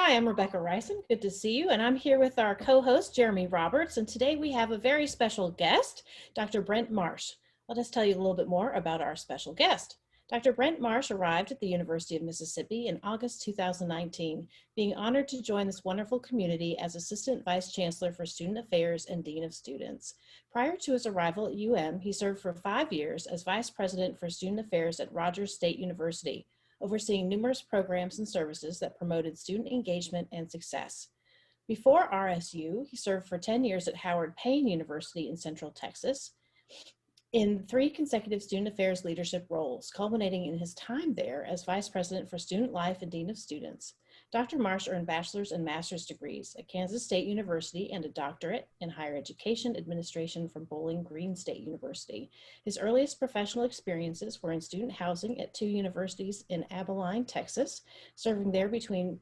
Hi, I'm Rebekah Reysen. Good to see you. And I'm here with our co-host, Jeremy Roberts. And today we have a very special guest, Dr. Brent Marsh. Let us tell you a little bit more about our special guest. Dr. Brent Marsh arrived at the University of Mississippi in August 2019, being honored to join this wonderful community as Assistant Vice Chancellor for Student Affairs and Dean of Students. Prior to his arrival at UM, he served for 5 years as Vice President for Student Affairs at Rogers State University, overseeing numerous programs and services that promoted student engagement and success. Before RSU, he served for 10 years at Howard Payne University in Central Texas in 3 consecutive student affairs leadership roles, culminating in his time there as Vice President for Student Life and Dean of Students. Dr. Marsh earned bachelor's and master's degrees at Kansas State University and a doctorate in higher education administration from Bowling Green State University. His earliest professional experiences were in student housing at 2 universities in Abilene, Texas, serving there between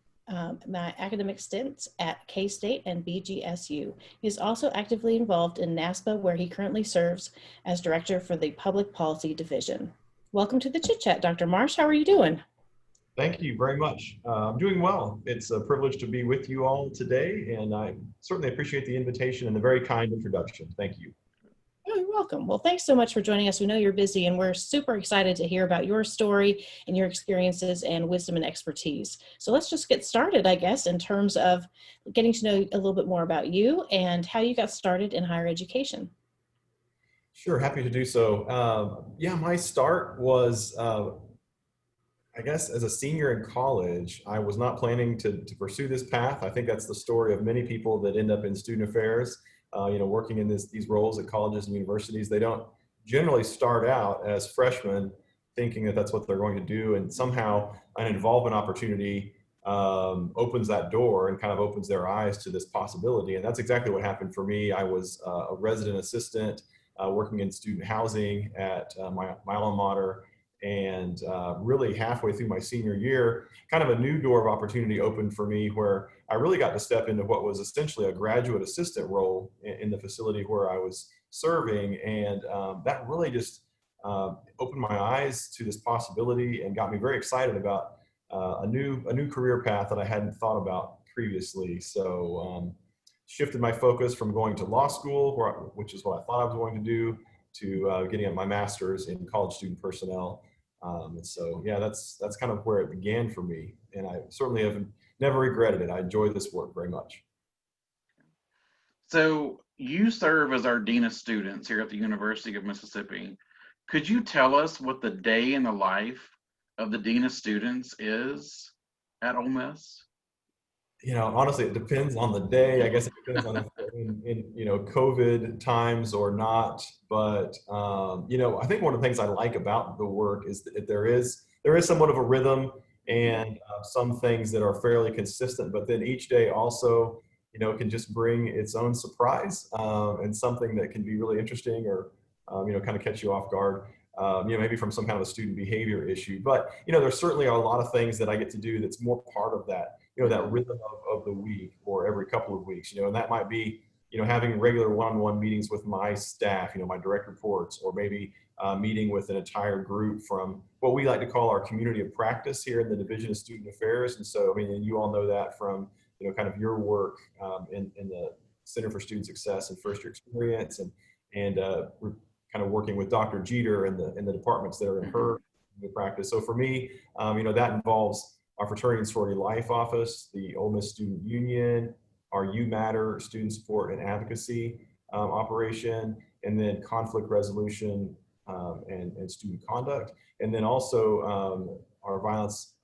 my academic stints at K-State and BGSU. He is also actively involved in NASPA, where he currently serves as director for the Public Policy Division. Welcome to the Chit Chat, Dr. Marsh. How are you doing? Thank you very much. I'm doing well. It's a privilege to be with you all today, and I certainly appreciate the invitation and the very kind introduction. Thank you. Oh, you're welcome. Well, thanks so much for joining us. We know you're busy, and we're super excited to hear about your story and your experiences and wisdom and expertise. So let's just get started, I guess, in terms of getting to know a little bit more about you and how you got started in higher education. Sure, happy to do so. Yeah, my start was, I guess, as a senior in college. I was not planning to pursue this path. I think that's the story of many people that end up in student affairs. Working in these roles at colleges and universities. They don't generally start out as freshmen thinking that that's what they're going to do, and somehow an involvement opportunity opens that door and kind of opens their eyes to this possibility. And that's exactly what happened for me. I was a resident assistant working in student housing at my alma mater, and really halfway through my senior year, kind of a new door of opportunity opened for me where I really got to step into what was essentially a graduate assistant role in the facility where I was serving. And that really just opened my eyes to this possibility and got me very excited about a new career path that I hadn't thought about previously. So shifted my focus from going to law school, which is what I thought I was going to do, to getting my master's in college student personnel. And so, yeah, that's kind of where it began for me. And I certainly have never regretted it. I enjoy this work very much. So you serve as our Dean of Students here at the University of Mississippi. Could you tell us what the day in the life of the Dean of Students is at Ole Miss? Honestly, it depends on the day. I guess it depends on if we're in COVID times or not. But I think one of the things I like about the work is that there is somewhat of a rhythm and some things that are fairly consistent. But then each day also, can just bring its own surprise and something that can be really interesting or kind of catch you off guard. Maybe from some kind of a student behavior issue. But there certainly are a lot of things that I get to do that's more part of that. That rhythm of the week or every couple of weeks, and that might be, having regular one-on-one meetings with my staff, my direct reports, or maybe meeting with an entire group from what we like to call our community of practice here in the Division of Student Affairs. And so, and you all know that from, kind of your work in the Center for Student Success and First Year Experience, and we're kind of working with Dr. Jeter and the departments that are in her practice. So for me, that involves our Fraternity and Sorority Life Office, the Ole Miss Student Union, our You Matter Student Support and Advocacy operation, and then conflict resolution and student conduct, and then also our violence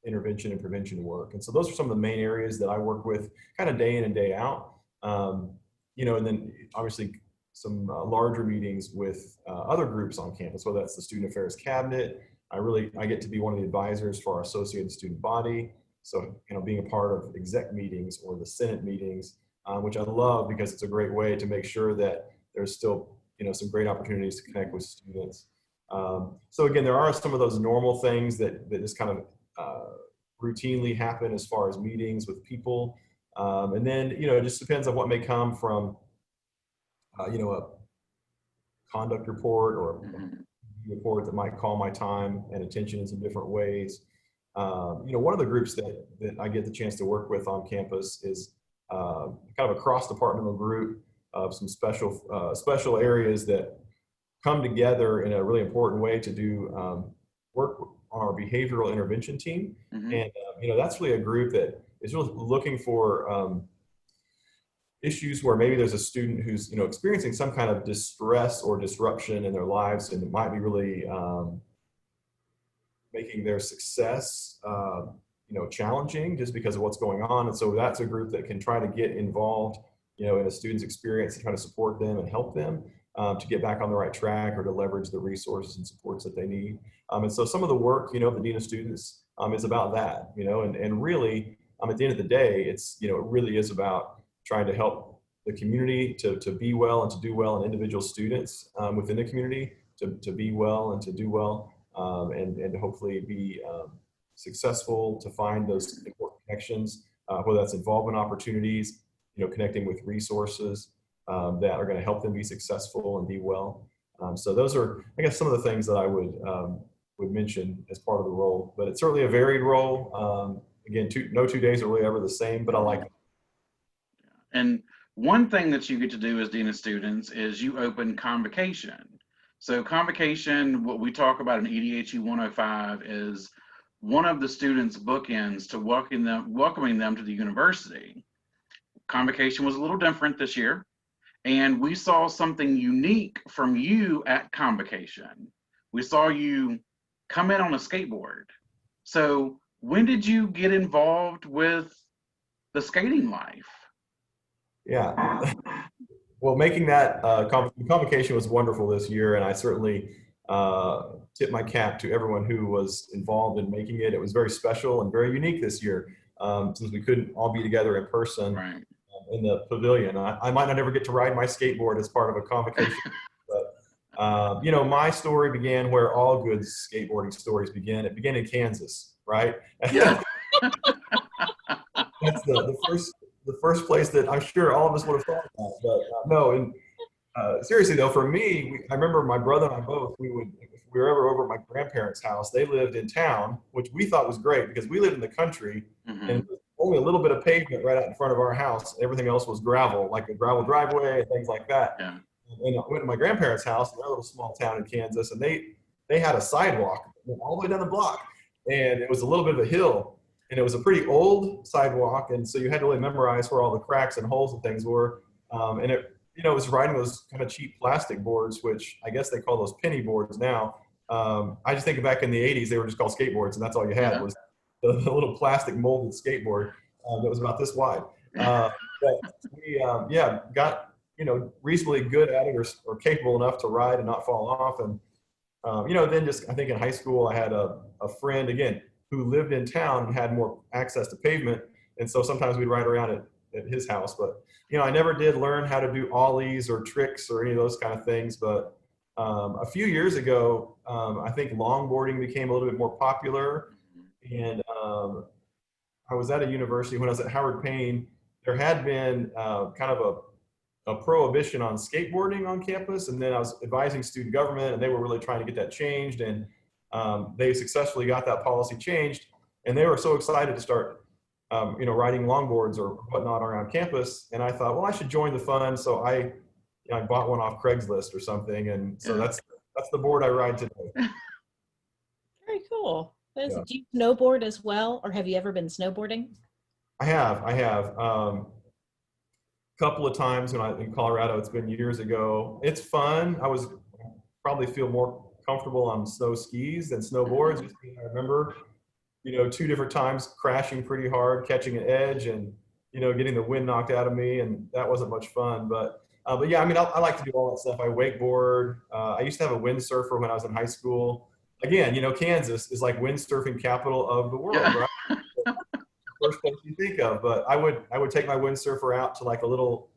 intervention and prevention work. And so those are some of the main areas that I work with kind of day in and day out. And then obviously some larger meetings with other groups on campus, whether that's the Student Affairs Cabinet. I get to be one of the advisors for our associated student body. So, being a part of exec meetings or the Senate meetings, which I love because it's a great way to make sure that there's still, some great opportunities to connect with students. So again, there are some of those normal things that just kind of routinely happen as far as meetings with people. And then, it just depends on what may come from, a conduct report or a report that might call my time and attention in some different ways. One of the groups that I get the chance to work with on campus is kind of a cross-departmental group of some special areas that come together in a really important way to do work on our behavioral intervention team. Mm-hmm. And, that's really a group that is really looking for issues where maybe there's a student who's, experiencing some kind of distress or disruption in their lives, and it might be really making their success, challenging just because of what's going on. And so that's a group that can try to get involved, in a student's experience and try to support them and help them to get back on the right track or to leverage the resources and supports that they need. And so some of the work, the Dean of Students is about that, and really at the end of the day, it's, it really is about trying to help the community to be well and to do well, and individual students within the community to be well and to do well, and to hopefully be successful, to find those important connections, whether that's involvement opportunities, connecting with resources that are going to help them be successful and be well. So those are, I guess, some of the things that I would mention as part of the role, but it's certainly a varied role. Again, no 2 days are really ever the same, but I like it. And one thing that you get to do as Dean of Students is you open convocation. So convocation, what we talk about in EDHE 105, is one of the students' bookends to welcoming them to the university. Convocation was a little different this year, and we saw something unique from you at convocation. We saw you come in on a skateboard. So when did you get involved with the skating life? Yeah. Well, making that convocation was wonderful this year, and I certainly tip my cap to everyone who was involved in making it. It was very special and very unique this year, since we couldn't all be together in person. Right. In the pavilion. I might not ever get to ride my skateboard as part of a convocation, but my story began where all good skateboarding stories begin. It began in Kansas, right? Yeah. That's the first place that I'm sure all of us would have thought about. But no, and seriously though, for me, I remember my brother and I both, if we were ever over at my grandparents' house, they lived in town, which we thought was great because we lived in the country, Mm-hmm. and only a little bit of pavement right out in front of our house. Everything else was gravel, like a gravel driveway and things like that. Yeah. And I went to my grandparents' house in their little small town in Kansas, and they had a sidewalk all the way down the block, and it was a little bit of a hill, and it was a pretty old sidewalk, and so you had to really memorize where all the cracks and holes and things were. And it was riding those kind of cheap plastic boards, which I guess they call those penny boards now. I just think back in the 80s, they were just called skateboards, and that's all you had was the little plastic molded skateboard that was about this wide. But we, got, reasonably good at it or capable enough to ride and not fall off. And, then just, I think in high school, I had a friend, again, who lived in town and had more access to pavement. And so sometimes we'd ride around at his house. But, I never did learn how to do ollies or tricks or any of those kind of things. But a few years ago, I think longboarding became a little bit more popular. And I was at a university when I was at Howard Payne. There had been kind of a prohibition on skateboarding on campus, and then I was advising student government, and they were really trying to get that changed, and they successfully got that policy changed, and they were so excited to start, riding longboards or whatnot around campus. And I thought, well, I should join the fun, so I bought one off Craigslist or something, and so that's the board I ride today. Very cool. Yeah. Do you snowboard as well, or have you ever been snowboarding? I have. Couple of times when I in Colorado. It's been years ago. It's fun. I probably feel more comfortable on snow skis than snowboards. I remember, 2 different times crashing pretty hard, catching an edge, and getting the wind knocked out of me, and that wasn't much fun. But yeah, I like to do all that stuff. I wakeboard. I used to have a windsurfer when I was in high school. Again, Kansas is like windsurfing capital of the world, right? First place you think of. But I would take my windsurfer out to like a little,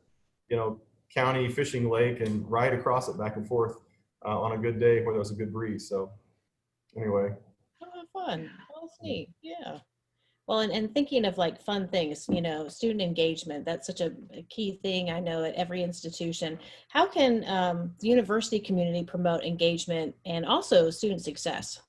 county fishing lake and ride across it back and forth on a good day where there was a good breeze. So anyway. Oh, fun. Well, that's neat. Yeah. Well, and thinking of like fun things, student engagement, that's such a key thing I know at every institution. How can the university community promote engagement and also student success?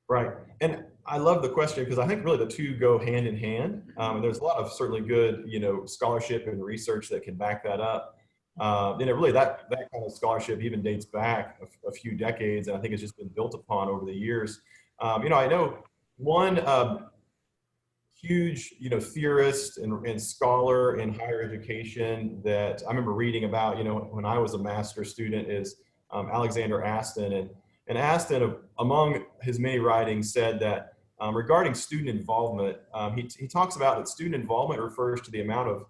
Right. And I love the question because I think really the two go hand in hand. And there's a lot of certainly good, scholarship and research that can back that up. Really that kind of scholarship even dates back a few decades, and I think it's just been built upon over the years. I know one huge, theorist and scholar in higher education that I remember reading about, when I was a master's student is Alexander Aston. And Aston, among his many writings, said that regarding student involvement, he talks about that student involvement refers to the amount of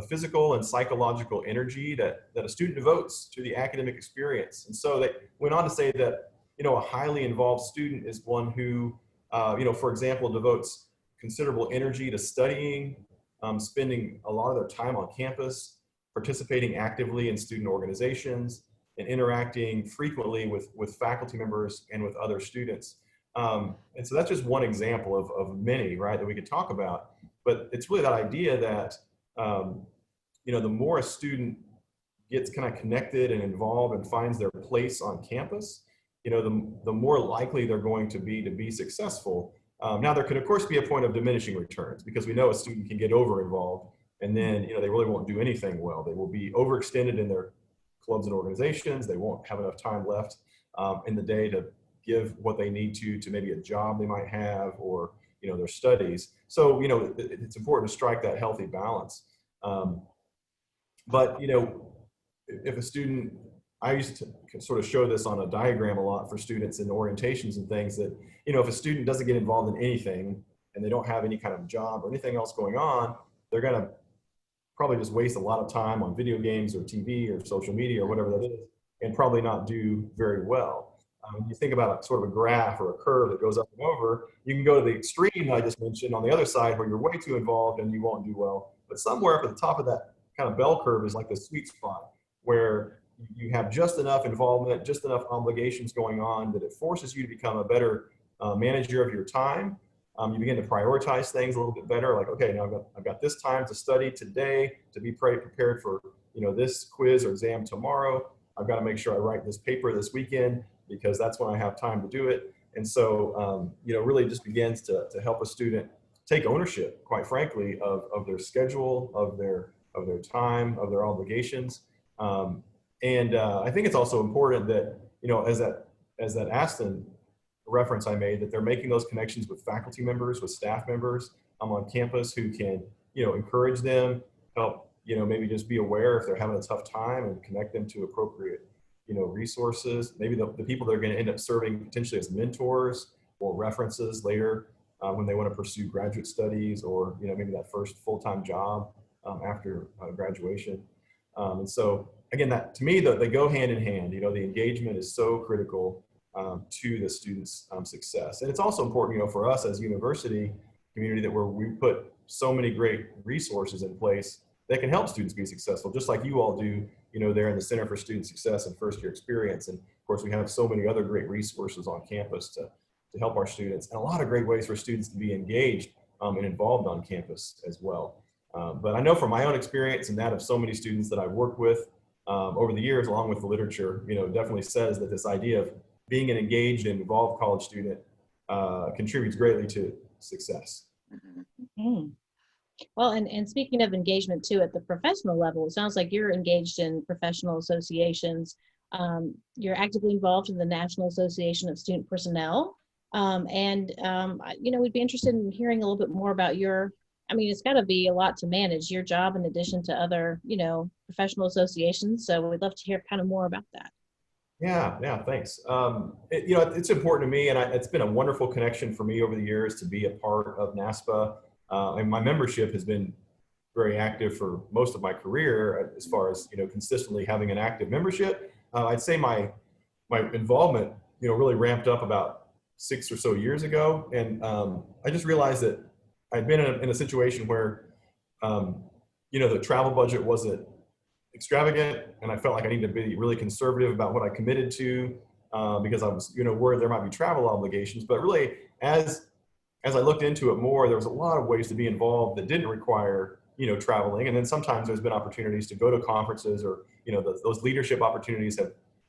physical and psychological energy that a student devotes to the academic experience. And so they went on to say that, a highly involved student is one who, for example, devotes considerable energy to studying, spending a lot of their time on campus, participating actively in student organizations, and interacting frequently with faculty members and with other students. And so that's just one example of many, right, that we could talk about. But it's really that idea that, the more a student gets kind of connected and involved and finds their place on campus, the more likely they're going to be successful. Now, there could, of course, be a point of diminishing returns because we know a student can get over-involved and then, they really won't do anything well. They will be overextended in their clubs and organizations. They won't have enough time left in the day to give what they need to maybe a job they might have or, their studies. So, it's important to strike that healthy balance. But, if a student, I used to sort of show this on a diagram a lot for students in orientations and things that, if a student doesn't get involved in anything and they don't have any kind of job or anything else going on, they're going to probably just waste a lot of time on video games or TV or social media or whatever that is and probably not do very well. You think about a sort of a graph or a curve that goes up and over, you can go to the extreme I just mentioned on the other side where you're way too involved and you won't do well. But somewhere up at the top of that kind of bell curve is like the sweet spot where you have just enough involvement, just enough obligations going on that it forces you to become a better manager of your time. You begin to prioritize things a little bit better. Like, okay, now I've got this time to study today to be prepared for, this quiz or exam tomorrow. I've got to make sure I write this paper this weekend because that's when I have time to do it. And so, really just begins to help a student take ownership, quite frankly, of their schedule, of their time, of their obligations. I think it's also important that, as that Aston reference I made, that they're making those connections with faculty members, with staff members on campus who can, encourage them, help, maybe just be aware if they're having a tough time and connect them to appropriate, resources. Maybe the people that are going to end up serving potentially as mentors or references later when they want to pursue graduate studies or, maybe that first full-time job after graduation. And so, again, that to me, they go hand in hand. The engagement is so critical to the students' success. And it's also important, for us as a university community that where we put so many great resources in place that can help students be successful, just like you all do, there in the Center for Student Success and First Year Experience. And of course, we have so many other great resources on campus to help our students, and a lot of great ways for students to be engaged and involved on campus as well. But I know from my own experience and that of so many students that I've worked with over the years, along with the literature, definitely says that this idea of being an engaged and involved college student contributes greatly to success. Mm-hmm. Well, and speaking of engagement too, at the professional level, it sounds like you're engaged in professional associations. You're actively involved in the National Association of Student Personnel. We'd be interested in hearing a little bit more about it's got to be a lot to manage your job in addition to other, professional associations. So we'd love to hear kind of more about that. Yeah, thanks. It's important to me, and it's been a wonderful connection for me over the years to be a part of NASPA. And my membership has been very active for most of my career as far as, consistently having an active membership. I'd say my involvement, really ramped up about 6 or so years ago. And I just realized that I'd been in a situation where, the travel budget wasn't extravagant, and I felt like I needed to be really conservative about what I committed to because I was, worried there might be travel obligations. But really, as I looked into it more, there was a lot of ways to be involved that didn't require, traveling. And then sometimes there's been opportunities to go to conferences or, those leadership opportunities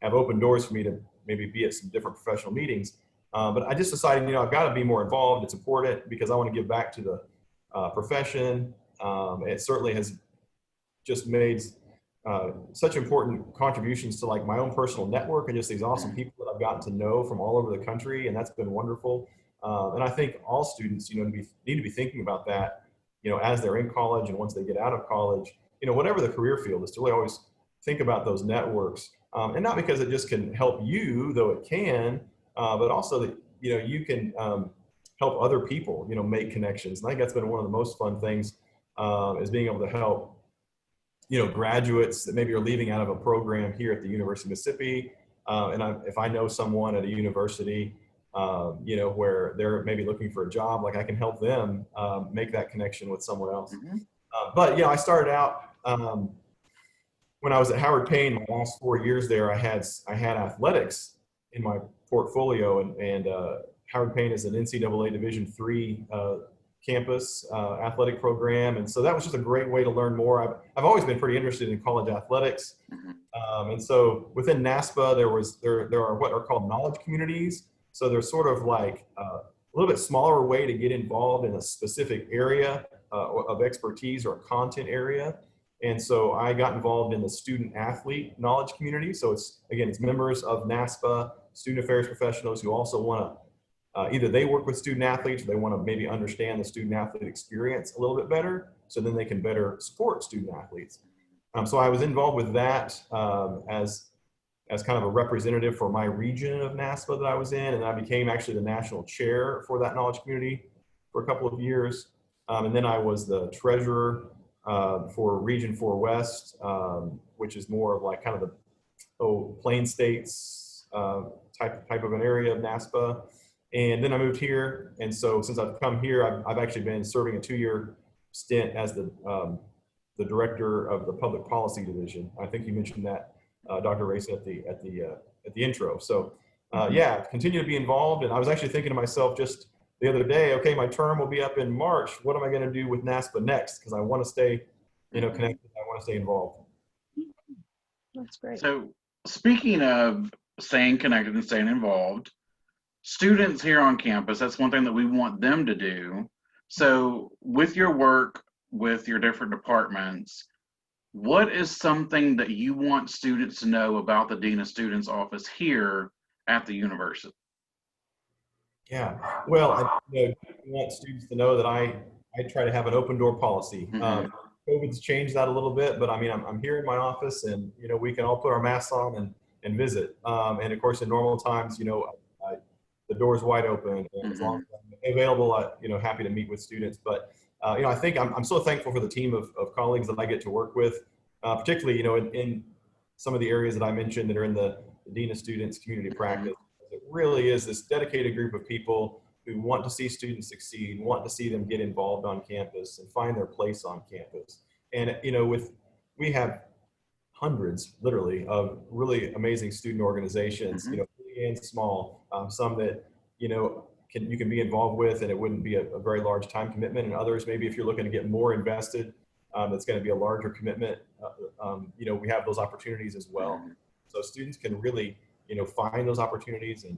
have opened doors for me to maybe be at some different professional meetings. But I just decided, I've got to be more involved. It's important because I want to give back to the profession. It certainly has just made such important contributions to like my own personal network and just these awesome people that I've gotten to know from all over the country, and that's been wonderful. And I think all students, need to be thinking about that, as they're in college and once they get out of college, whatever the career field is, to really always think about those networks, and not because it just can help you, though it can, but also that you can help other people, make connections. And I think that's been one of the most fun things, is being able to help graduates that maybe are leaving out of a program here at the University of Mississippi. If I know someone at a university, where they're maybe looking for a job, like I can help them make that connection with someone else. But I started out when I was at Howard Payne. My last 4 years there, I had athletics in my portfolio, and Howard Payne is an NCAA Division III campus athletic program, and so that was just a great way to learn more. I've always been pretty interested in college athletics, and so within NASPA there are what are called knowledge communities. So they're sort of like a little bit smaller way to get involved in a specific area of expertise or a content area. And so I got involved in the student athlete knowledge community. So it's members of NASPA, student affairs professionals who also want to either they work with student athletes or they want to maybe understand the student athlete experience a little bit better, so then they can better support student athletes. So I was involved with that as kind of a representative for my region of NASPA that I was in, and I became actually the national chair for that knowledge community for a couple of years. And then I was the treasurer for Region 4 West, which is more of like kind of the Plain States type of an area of NASPA. And then I moved here, and so since I've come here, I've actually been serving a 2-year stint as the director of the public policy division. I think you mentioned that, Dr. Reysen, at the intro. So continue to be involved. And I was actually thinking to myself just the other day, okay, my term will be up in March. What am I going to do with NASPA next? Because I want to stay, connected. I want to stay involved. That's great. So speaking of staying connected and staying involved, students here on campus, that's one thing that we want them to do. So with your work, with your different departments, what is something that you want students to know about the Dean of Students office here at the university? Yeah, well, I want students to know that I try to have an open door policy. COVID's changed that a little bit, but I mean, I'm here in my office, and we can all put our masks on and visit. And of course, in normal times, the door's wide open, and as long as I'm available, happy to meet with students. But I think I'm so thankful for the team of colleagues that I get to work with, particularly in some of the areas that I mentioned that are in the Dean of Students community practice. It really is this dedicated group of people who want to see students succeed, want to see them get involved on campus and find their place on campus. And we have hundreds, literally, of really amazing student organizations, big and small, some that you can be involved with, and it wouldn't be a very large time commitment, and others maybe if you're looking to get more invested, that's going to be a larger commitment. We have those opportunities as well. So students can really find those opportunities and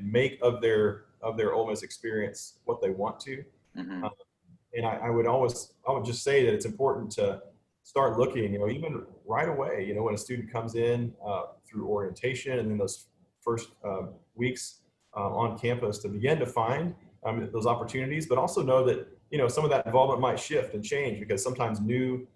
make of their Ole Miss experience what they want to. And I would just say that it's important to start looking, even right away, when a student comes in through orientation and then those first weeks on campus, to begin to find those opportunities, but also know that some of that involvement might shift and change, because sometimes new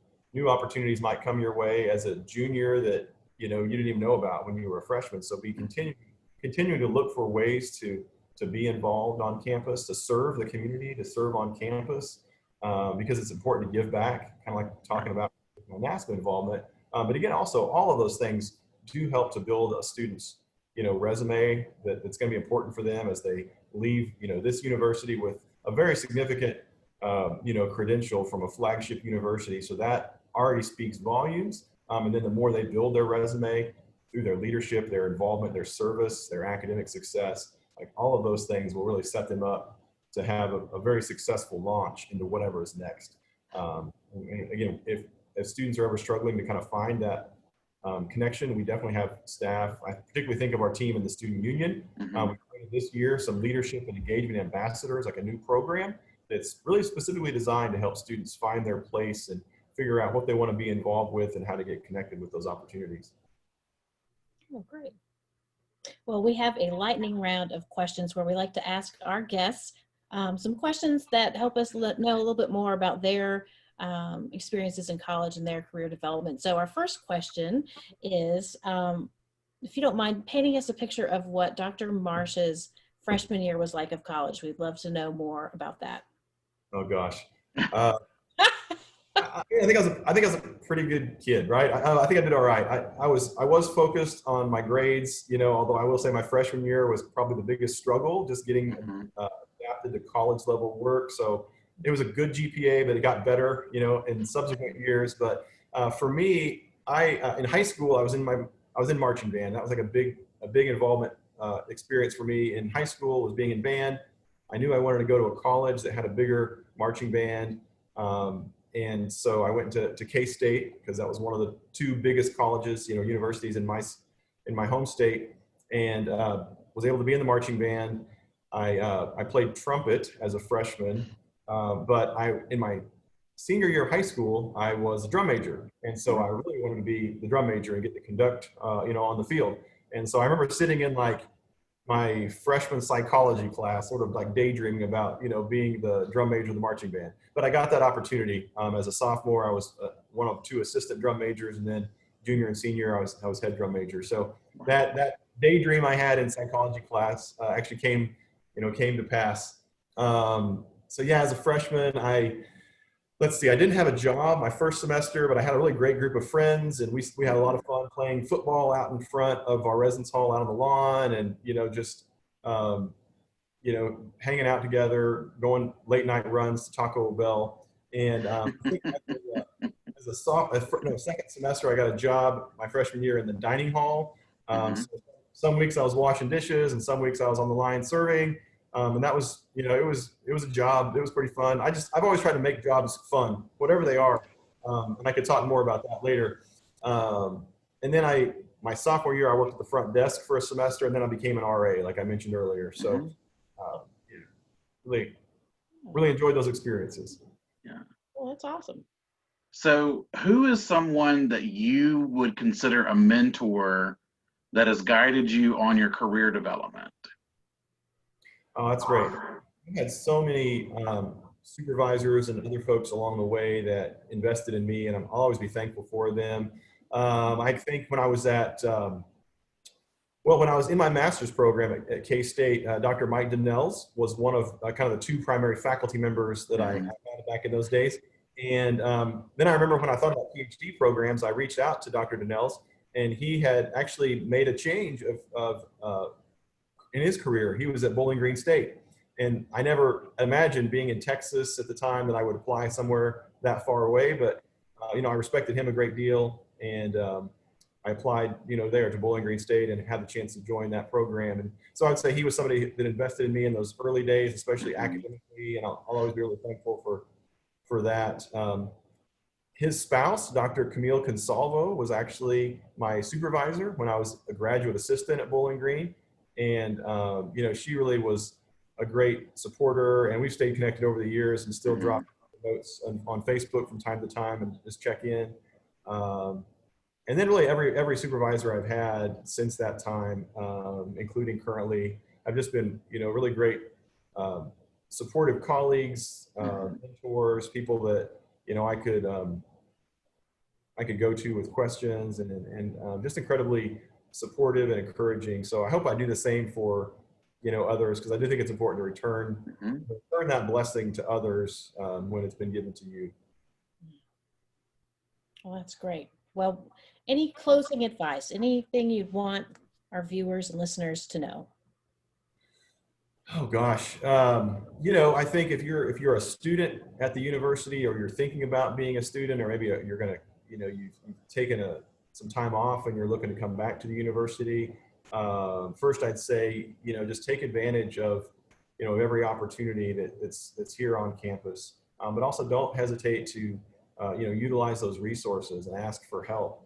opportunities might come your way as a junior that you didn't even know about when you were a freshman. So be continuing to look for ways to be involved on campus, to serve the community, to serve on campus, because it's important to give back, kind of like talking about NASPA involvement. But again, also all of those things do help to build a student's resume that's going to be important for them as they leave this university with a very significant credential from a flagship university. So that already speaks volumes. And then the more they build their resume through their leadership, their involvement, their service, their academic success, like all of those things will really set them up to have a very successful launch into whatever is next. And again, if students are ever struggling to kind of find that connection, we definitely have staff. I particularly think of our team in the student union. We this year some leadership and engagement ambassadors, like a new program that's really specifically designed to help students find their place and figure out what they want to be involved with and how to get connected with those opportunities. Oh, great. Well, we have a lightning round of questions where we like to ask our guests some questions that help us know a little bit more about their experiences in college and their career development. So our first question is, if you don't mind painting us a picture of what Dr. Marsh's freshman year was like of college. We'd love to know more about that. Oh gosh. I think I was a pretty good kid, right? I think I did all right. I was focused on my grades, you know, although I will say my freshman year was probably the biggest struggle, just getting adapted to college level work. So it was a good GPA, but it got better, you know, in subsequent years. But for me, in high school, I was in marching band. That was like a big involvement experience for me in high school, was being in band. I knew I wanted to go to a college that had a bigger marching band. And so I went to K-State because that was one of the two biggest colleges, you know, universities in my home state, and was able to be in the marching band. I played trumpet as a freshman, but in my senior year of high school, I was a drum major, and so I really wanted to be the drum major and get to conduct, you know, on the field. And so I remember sitting in like my freshman psychology class, sort of like daydreaming about, you know, being the drum major of the marching band. But I got that opportunity as a sophomore. I was one of two assistant drum majors, and then junior and senior, I was head drum major. So that daydream I had in psychology class actually came to pass. So yeah, as a freshman, let's see, I didn't have a job my first semester, but I had a really great group of friends, and we had a lot of fun playing football out in front of our residence hall out on the lawn, and, you know, just, you know, hanging out together, going late night runs to Taco Bell. And I think as a second semester, I got a job my freshman year in the dining hall. So some weeks I was washing dishes, and some weeks I was on the line serving. And that was, you know, it was a job. It was pretty fun. I've always tried to make jobs fun, whatever they are. And I could talk more about that later. And then my sophomore year, I worked at the front desk for a semester, and then I became an RA, like I mentioned earlier. So really enjoyed those experiences. Yeah. Well, that's awesome. So who is someone that you would consider a mentor that has guided you on your career development? Oh, that's great. I had so many supervisors and other folks along the way that invested in me, and I'll always be thankful for them. I think when I was when I was in my master's program at K-State, Dr. Mike Donnells was one of kind of the two primary faculty members that I had back in those days. And then I remember when I thought about Ph.D. programs, I reached out to Dr. Donnells, and he had actually made a change in his career. He was at Bowling Green State. And I never imagined being in Texas at the time that I would apply somewhere that far away, but you know, I respected him a great deal, and I applied, you know, there to Bowling Green State and had the chance to join that program. And so I'd say he was somebody that invested in me in those early days, especially academically, and I'll always be really thankful for that. His spouse, Dr. Camille Consalvo, was actually my supervisor when I was a graduate assistant at Bowling Green. And, you know, she really was a great supporter, and we've stayed connected over the years and still drop notes on Facebook from time to time and just check in. And then really every supervisor I've had since that time, including currently, have just been, you know, really great supportive colleagues, mentors, people that, you know, I could go to with questions, and just incredibly supportive and encouraging. So I hope I do the same for, you know, others, because I do think it's important to return that blessing to others when it's been given to you. Well, that's great. Well, any closing advice, anything you'd want our viewers and listeners to know? Oh gosh, you know, I think if you're a student at the university, or you're thinking about being a student, or maybe you're gonna, you know, you've taken some time off and you're looking to come back to the university, first I'd say, you know, just take advantage of, you know, every opportunity that's here on campus, but also don't hesitate to, you know, utilize those resources and ask for help.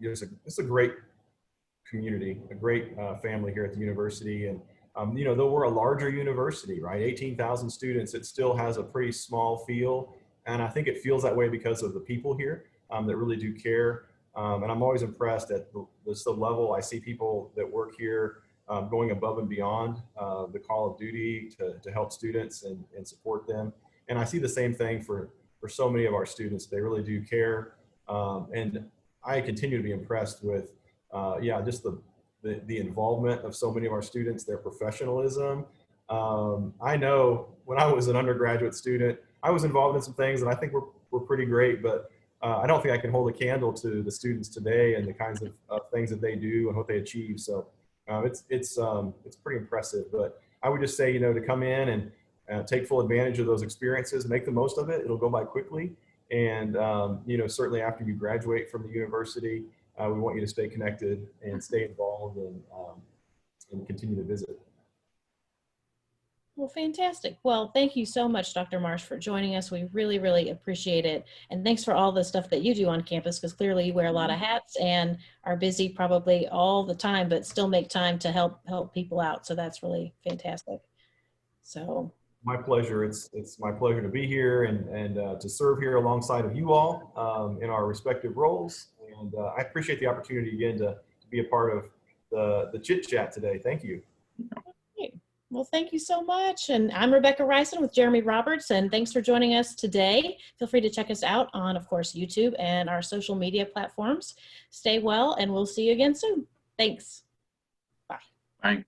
It's a great community, a great family here at the university, and You know, though we're a larger university, right? 18,000 students, it still has a pretty small feel. And I think it feels that way because of the people here that really do care. And I'm always impressed at the level I see people that work here going above and beyond the call of duty to help students and support them. And I see the same thing for so many of our students. They really do care. And I continue to be impressed with, yeah, just the involvement of so many of our students, their professionalism. I know when I was an undergraduate student, I was involved in some things that I think were pretty great, but I don't think I can hold a candle to the students today and the kinds of things that they do and what they achieve. So it's pretty impressive. But I would just say, you know, to come in and take full advantage of those experiences, make the most of it. It'll go by quickly. And, you know, certainly after you graduate from the university, we want you to stay connected and stay involved and continue to visit. Well, fantastic. Well, thank you so much, Dr. Marsh, for joining us. We really, really appreciate it. And thanks for all the stuff that you do on campus, because clearly you wear a lot of hats and are busy probably all the time, but still make time to help people out. So that's really fantastic. So my pleasure. It's my pleasure to be here and to serve here alongside of you all in our respective roles. And I appreciate the opportunity again to be a part of the chit chat today. Thank you. Well, thank you so much. And I'm Rebekah Reysen with Jeremy Roberts, and thanks for joining us today. Feel free to check us out on, of course, YouTube and our social media platforms. Stay well, and we'll see you again soon. Thanks. Bye. Bye.